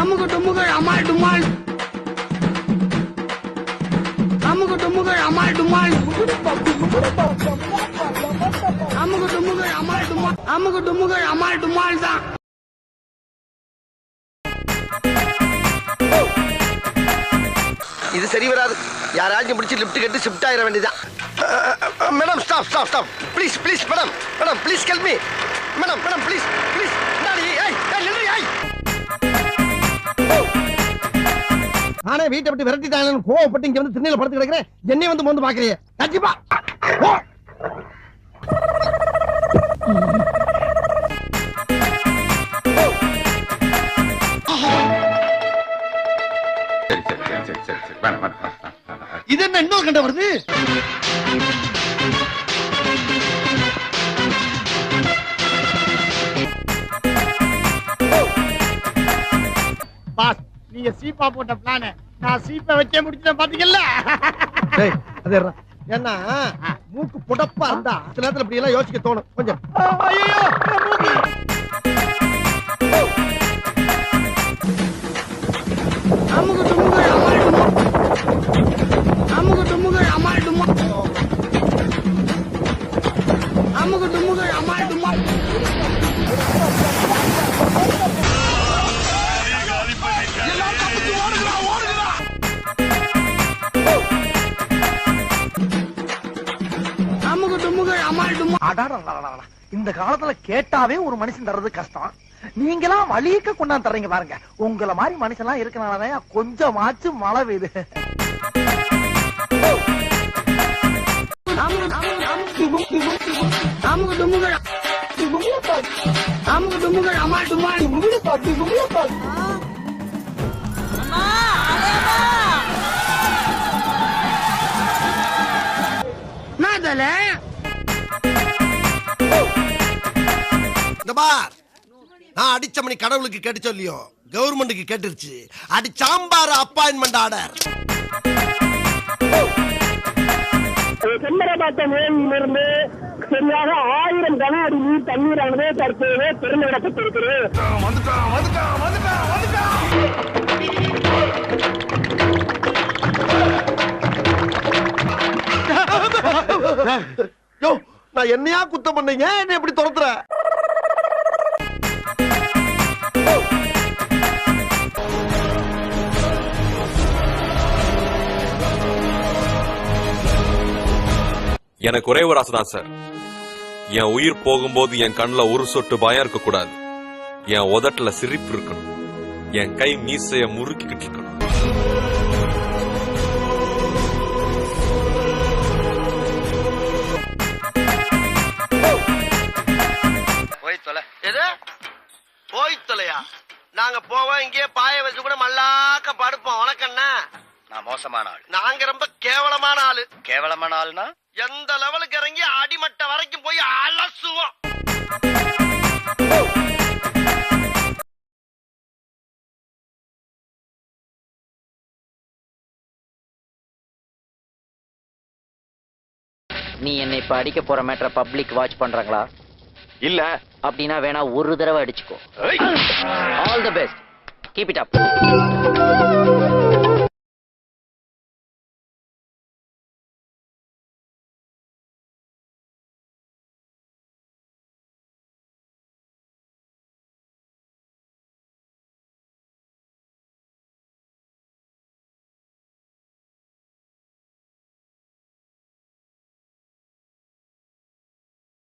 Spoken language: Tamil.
அமுகு டுமுகள் அமால் டுமால் அமுகு டுமுகள் அமால் டுமால் அமுகு டுமுகள் அமால் டுமால் அமுகு டுமுகள் அமால் டுமால் தான். இது சரி வராது. யாராச்சும் பிடிச்சி லிஃப்ட் கட்டி ஷிஃப்ட் ஆயிர வேண்டியதான். Madam stop stop stop please please madam madam please help me madam madam please please. நானே வீட்டை விட்டு விரட்டிட்டாங்கன்னு கோவப்பட்டு இங்க வந்து திண்ணையில படுத்து கிடக்கிறேன். என்னை வந்து மோந்து பாக்குறீங்க கண்டிப்பா. இது என்ன இன்னொரு கண்ட வருது? பாஸ், நீங்க சீப்பா போட்ட பிளான நான் சீப்பை வச்சே முடிச்சிட்டேன் பாத்தீங்கல்ல. ஏன்னா மூக்கு புடப்பா இருந்தா சில நேரத்துல இப்படி எல்லாம் யோசிக்க தோணும் கொஞ்சம். அமுகு டுமுகள் அமால் டுமால் அமுகு டுமுகள் அமால் டுமால் அமுகு டுமுகள் அமால் டுமால். இந்த காலத்துல கேட்டாவே ஒரு மனுஷன் தர்றது கஷ்டம். நீங்களாம் வலிக்க கொண்டாந்து தர்றீங்க பாருங்க. உங்கள மாதிரி மனுஷன் எல்லாம் இருக்கனாலதான் கொஞ்சமாச்சும் மழை பெய்யுது. அமுகு டுமுகள் அமுகு டுமுகள் அமால் டுமால். நாதல நான் அடிச்ச மணி கடவுளுக்கு கேட்டு சொல்லியோ கவர்மெண்ட்டுக்கு கேட்டுருச்சு. அடி சாம்பார் அப்பாயின்மெண்ட் ஆர்டர். செம்மரபாக்கம் ஏரியிலிருந்து சரியாக 1000 கன அடி நீர் தண்ணீரானது தற்போது திறந்துவிடப்பட்டிருக்கிறது. நான் என்னையா குத்தம் பண்ணீங்க? என்ன எப்படி துரத்துற? எனக்கு ஒரே ஒரு ஆசைதான் சார். என் உயிர் போகும்போது என் கண்ணுல ஒரு சொட்டு பயம் இருக்க கூடாது. என் உதட்டுல சிரிப்பு இருக்கணும். என் கை மீசைய முறுக்கிக்கிட்டு இருக்கணும். போய் தொலையா? நாங்க போவோம் இங்கே பாய வச்சு கூட மல்லாக்க படுப்போம். உனக்கண்ணா நான் மோசமான ஆள். நாங்க ரொம்ப கேவலமான ஆளு. கேவலமான ஆள்னா எந்த லெவலுக்கு இறங்கி அடிமட்ட வரைக்கும் போய் அலசுவோம். நீ என்னை இப்ப அடிக்க போற மேட்டரை பப்ளிக் வாட்ச் பண்றாங்களா? இல்ல. அப்படின்னா வேணா ஒரு தடவை அடிச்சுக்கோ. All the best. Keep it up.